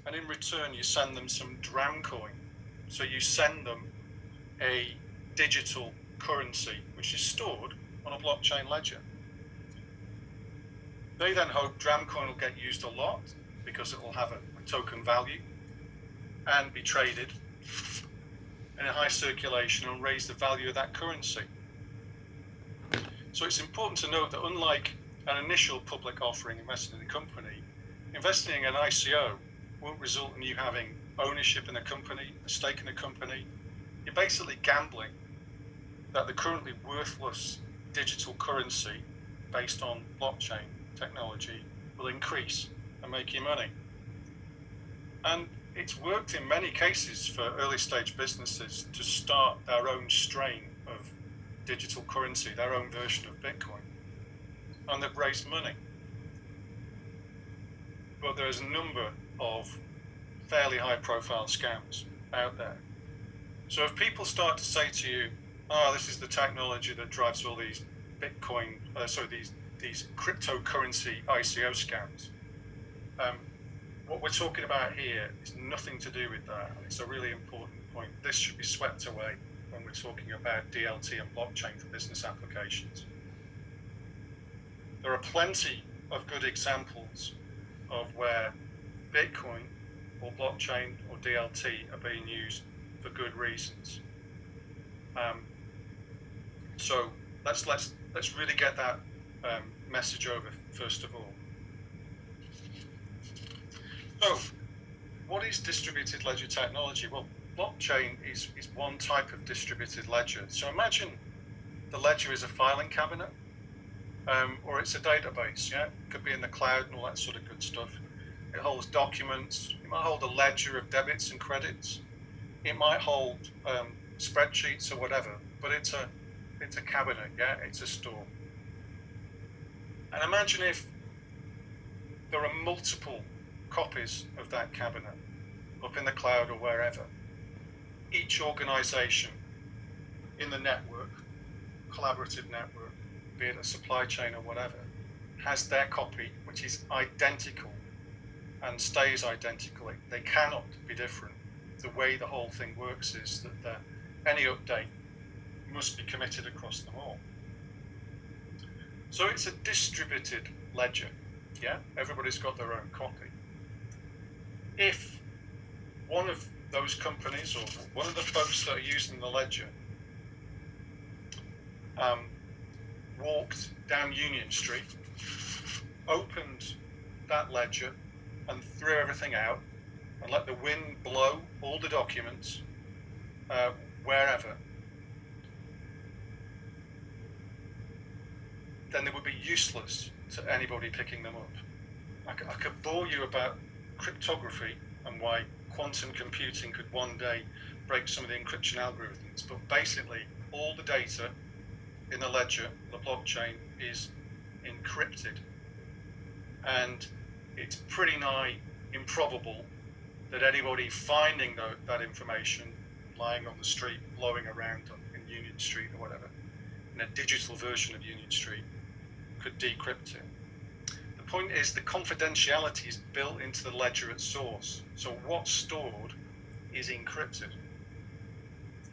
and in return you send them some DRAM coin. So you send them a digital currency which is stored on a blockchain ledger. They then hope DRAM coin will get used a lot because it will have a token value and be traded in a high circulation and raise the value of that currency. So it's important to note that unlike an initial public offering investing in a company, investing in an ICO won't result in you having ownership in a company, a stake in a company. You're basically gambling that the currently worthless digital currency based on blockchain technology will increase and make you money. And it's worked in many cases for early stage businesses to start their own strain of digital currency, their own version of Bitcoin, and they've raised money. But there's a number of fairly high profile scams out there. So if people start to say to you, oh, this is the technology that drives all these Bitcoin, these cryptocurrency ICO scams, what we're talking about here is nothing to do with that. And it's a really important point. This should be swept away when we're talking about DLT and blockchain for business applications. There are plenty of good examples of where Bitcoin or blockchain or DLT are being used for good reasons. So let's really get that message over first of all. So, what is distributed ledger technology? Well, blockchain is one type of distributed ledger. So imagine the ledger is a filing cabinet, or it's a database. Yeah, it could be in the cloud and all that sort of good stuff. It holds documents. It might hold a ledger of debits and credits. It might hold spreadsheets or whatever. But it's a cabinet. Yeah, it's a store. And imagine if there are multiple copies of that cabinet up in the cloud or wherever. Each organization in the network, collaborative network, be it a supply chain or whatever, has their copy which is identical and stays identical. They cannot be different. The way the whole thing works is that any update must be committed across them all. So it's a distributed ledger. Yeah, everybody's got their own copy. If one of those companies or one of the folks that are using the ledger walked down Union Street, opened that ledger and threw everything out and let the wind blow all the documents wherever, then they would be useless to anybody picking them up. I could bore you about cryptography and why quantum computing could one day break some of the encryption algorithms, but basically all the data in the ledger, the blockchain, is encrypted, and it's pretty nigh improbable that anybody finding that information lying on the street, blowing around in Union Street or whatever, in a digital version of Union Street, could decrypt it. The point is the confidentiality is built into the ledger at source. So what's stored is encrypted.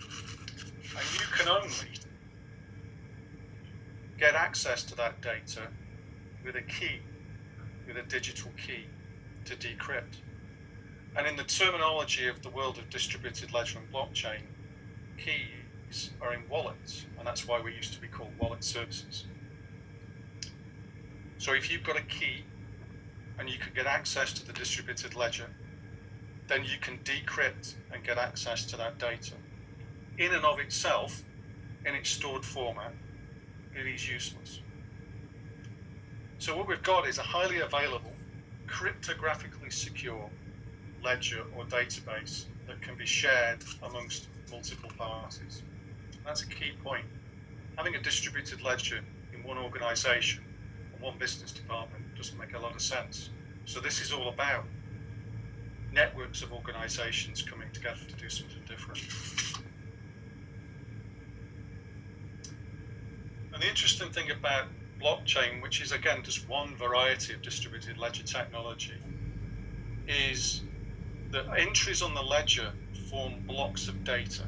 And you can only get access to that data with a key, with a digital key to decrypt. And in the terminology of the world of distributed ledger and blockchain, keys are in wallets, and that's why we used to be called wallet services. So if you've got a key and you can get access to the distributed ledger, then you can decrypt and get access to that data. In and of itself, in its stored format, it is useless. So what we've got is a highly available, cryptographically secure ledger or database that can be shared amongst multiple parties. That's a key point. Having a distributed ledger in one organization or one business department doesn't make a lot of sense. So this is all about networks of organizations coming together to do something different. And the interesting thing about blockchain, which is again just one variety of distributed ledger technology, is the entries on the ledger form blocks of data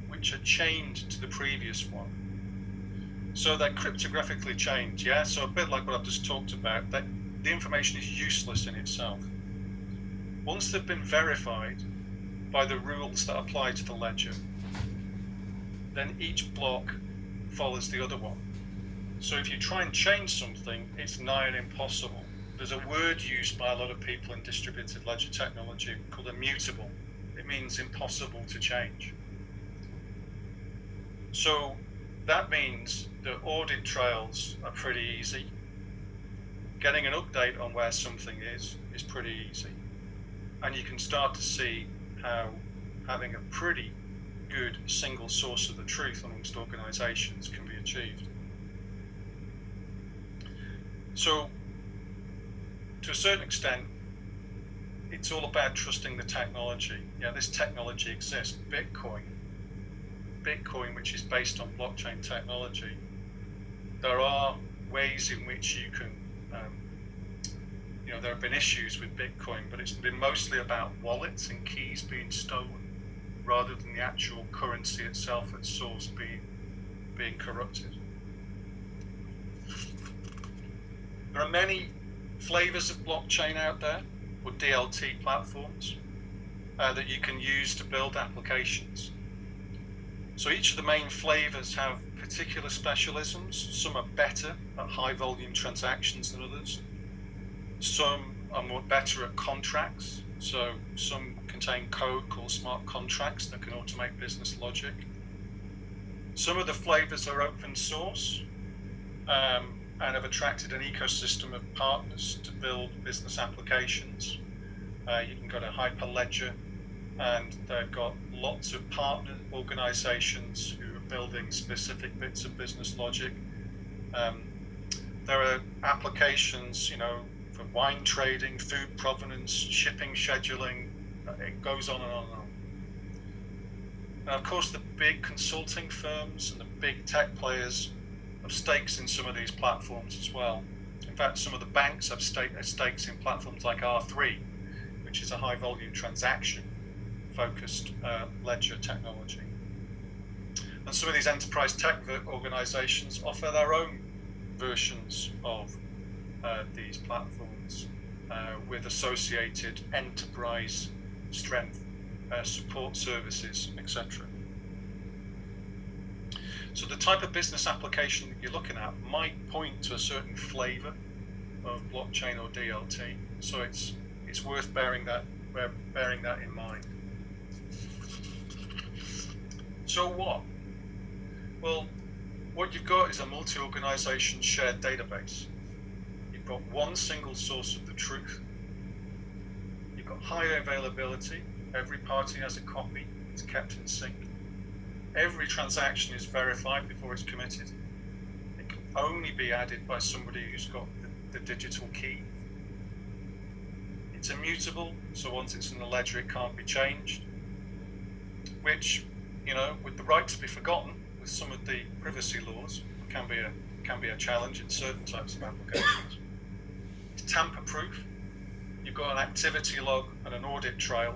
which are chained to the previous one. So they're cryptographically chained, yeah? So a bit like what I've just talked about, that the information is useless in itself. Once they've been verified by the rules that apply to the ledger, then each block follows the other one. So if you try and change something, it's nigh on impossible. There's a word used by a lot of people in distributed ledger technology called immutable. It means impossible to change. So that means that audit trails are pretty easy. Getting an update on where something is pretty easy. And you can start to see how having a pretty good single source of the truth amongst organizations can be achieved. So, to a certain extent, it's all about trusting the technology. Yeah, this technology exists. Bitcoin, which is based on blockchain technology. There are ways in which you can, there have been issues with Bitcoin, but it's been mostly about wallets and keys being stolen, rather than the actual currency itself at source being corrupted. There are many flavors of blockchain out there, or DLT platforms, that you can use to build applications. So each of the main flavors have particular specialisms. Some are better at high volume transactions than others. Some are better at contracts. So some contain code called smart contracts that can automate business logic. Some of the flavors are open source and have attracted an ecosystem of partners to build business applications. You can go to Hyperledger, and they've got lots of partner organizations who are building specific bits of business logic. There are applications, for wine trading, food provenance, shipping scheduling. It goes on and on and on. And of course, the big consulting firms and the big tech players have stakes in some of these platforms as well. In fact, some of the banks have stakes in platforms like R3, which is a high volume transaction focused ledger technology. And some of these enterprise tech organizations offer their own versions of these platforms with associated enterprise strength support services, etc. So the type of business application that you're looking at might point to a certain flavor of blockchain or DLT. So it's worth bearing that in mind. So what? Well, what you've got is a multi-organization shared database. You've got one single source of the truth. You've got high availability. Every party has a copy. It's kept in sync. Every transaction is verified before it's committed. It can only be added by somebody who's got the digital key. It's immutable, so once it's in the ledger, it can't be changed. Which, with the right to be forgotten, with some of the privacy laws, can be a challenge in certain types of applications. It's tamper-proof. You've got an activity log and an audit trail,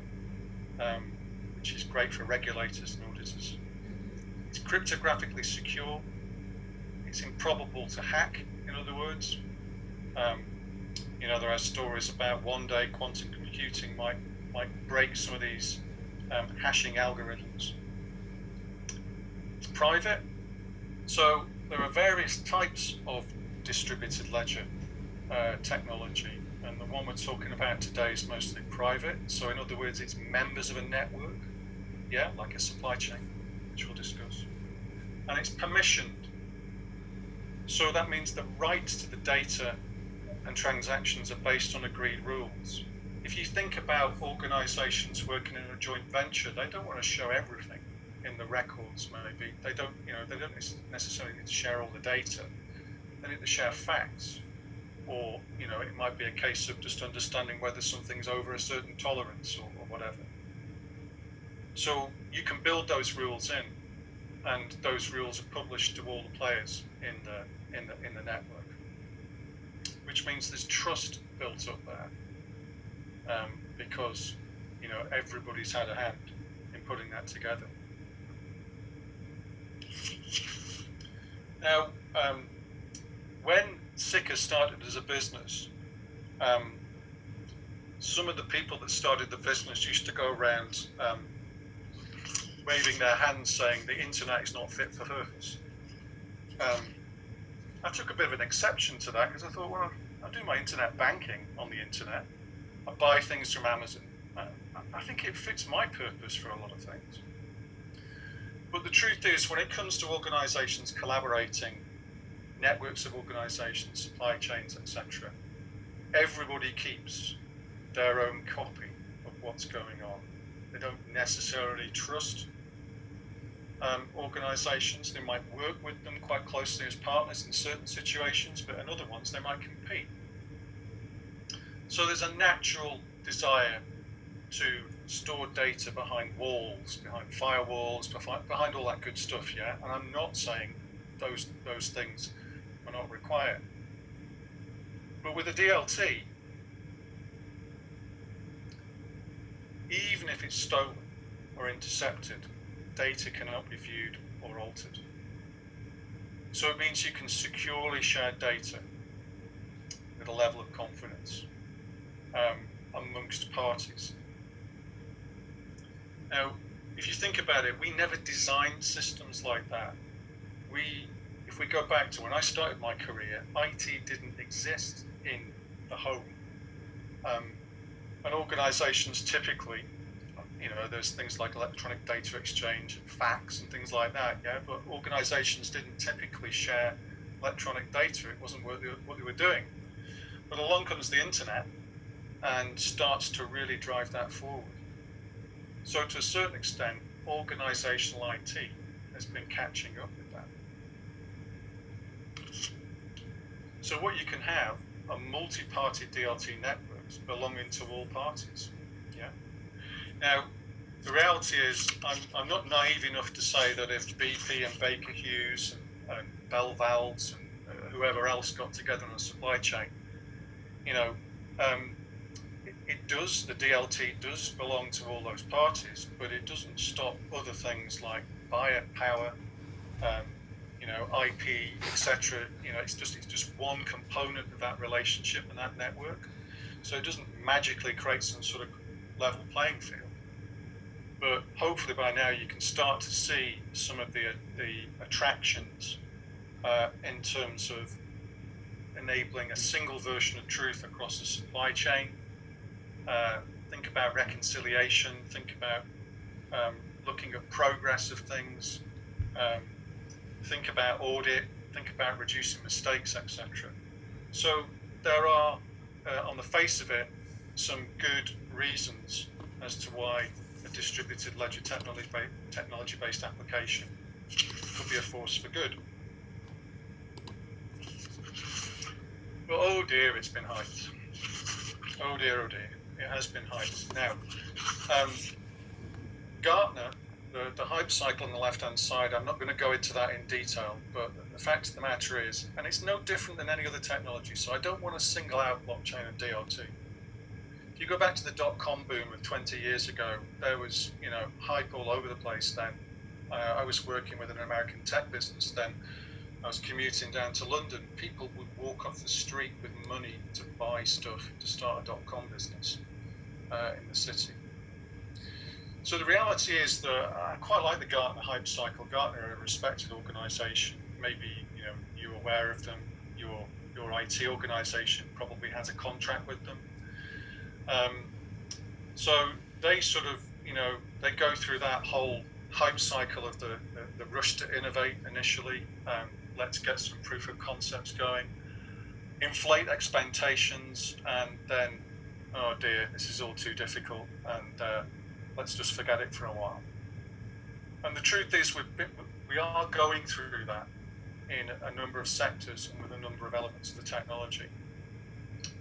which is great for regulators and auditors. It's cryptographically secure. It's improbable to hack, in other words. There are stories about one day quantum computing might break some of these hashing algorithms. It's private. So there are various types of distributed ledger technology, and the one we're talking about today is mostly private. So in other words, it's members of a network, like a supply chain, which we'll discuss. And it's permissioned. So that means the rights to the data and transactions are based on agreed rules. If you think about organizations working in a joint venture, they don't want to show everything in the records, maybe. They don't necessarily need to share all the data. They need to share facts. Or, it might be a case of just understanding whether something's over a certain tolerance or whatever. So you can build those rules in, and those rules are published to all the players in the network, which means there's trust built up there, because everybody's had a hand in putting that together. Now, when Sika started as a business, some of the people that started the business used to go around waving their hands saying the internet is not fit for purpose. I took a bit of an exception to that because I thought, well, I do my internet banking on the internet. I buy things from Amazon. I think it fits my purpose for a lot of things. But the truth is, when it comes to organizations collaborating, networks of organizations, supply chains, etc., everybody keeps their own copy of what's going on. They don't necessarily trust organizations. They might work with them quite closely as partners in certain situations, but in other ones they might compete. So there's a natural desire to store data behind walls, behind firewalls, behind all that good stuff, yeah? And I'm not saying those things are not required. But with a DLT, even if it's stolen or intercepted, data cannot be viewed or altered. So it means you can securely share data with a level of confidence amongst parties. Now, if you think about it, we never designed systems like that. If we go back to when I started my career, IT didn't exist in the home. And organizations typically, there's things like electronic data exchange and fax and things like that, yeah, but organizations didn't typically share electronic data. It wasn't what they were doing. But along comes the internet and starts to really drive that forward. So to a certain extent, organizational IT has been catching up with that. So what you can have are multi-party DLT networks belonging to all parties. Yeah. Now, the reality is, I'm not naive enough to say that if BP and Baker Hughes and Bell Valves and whoever else got together on a supply chain, the DLT does belong to all those parties, but it doesn't stop other things like buyer power, IP, etc. It's just one component of that relationship and that network. So it doesn't magically create some sort of level playing field. But hopefully by now you can start to see some of the attractions in terms of enabling a single version of truth across the supply chain. Think about reconciliation, think about looking at progress of things, think about audit, think about reducing mistakes, etc. So there are, on the face of it, some good reasons as to why a distributed ledger technology-based application could be a force for good. But oh dear, it's been hyped. Oh dear, it has been hyped. Now, Gartner, the hype cycle on the left-hand side, I'm not going to go into that in detail, but the fact of the matter is, and it's no different than any other technology, so I don't want to single out blockchain and DLT. If you go back to the dot-com boom of 20 years ago, there was, hype all over the place then. I was working with an American tech business then. I was commuting down to London. People would walk off the street with money to buy stuff to start a dot-com business in the city. So the reality is that I quite like the Gartner hype cycle. Gartner are a respected organization. Maybe you're aware of them. Your IT organization probably has a contract with them. So they sort of, they go through that whole hype cycle of the rush to innovate initially. Let's get some proof of concepts going, inflate expectations, and then, oh dear, this is all too difficult, and let's just forget it for a while. And the truth is, we are going through that in a number of sectors and with a number of elements of the technology.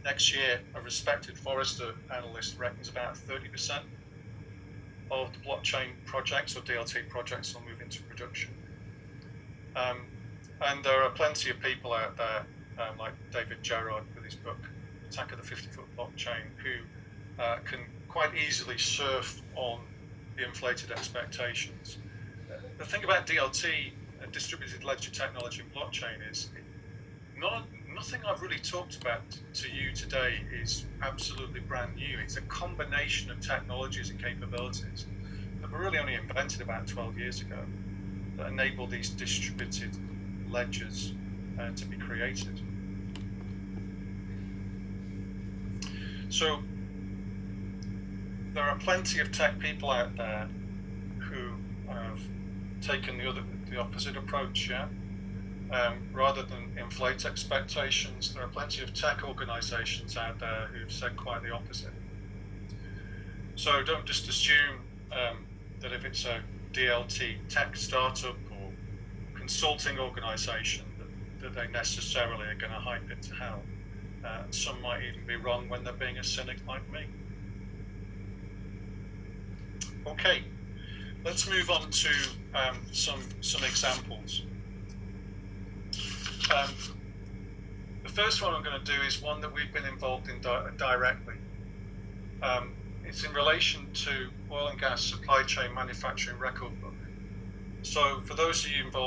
Next year, a respected Forrester analyst reckons about 30% of the blockchain projects or DLT projects will move into production. And there are plenty of people out there, like David Gerard with his book, Attack of the 50-Foot Blockchain, who can quite easily surf on the inflated expectations. The thing about DLT, distributed ledger technology and blockchain, is nothing I've really talked about to you today is absolutely brand new. It's a combination of technologies and capabilities that were really only invented about 12 years ago that enable these distributed ledgers to be created. So there are plenty of tech people out there who have taken the opposite approach, yeah? Rather than inflate expectations, there are plenty of tech organizations out there who've said quite the opposite. So don't just assume that if it's a DLT tech startup or consulting organization that they necessarily are going to hype it to hell. And some might even be wrong when they're being a cynic like me. Okay, let's move on to some examples. The first one I'm going to do is one that we've been involved in directly. It's in relation to oil and gas supply chain manufacturing record book. So for those of you involved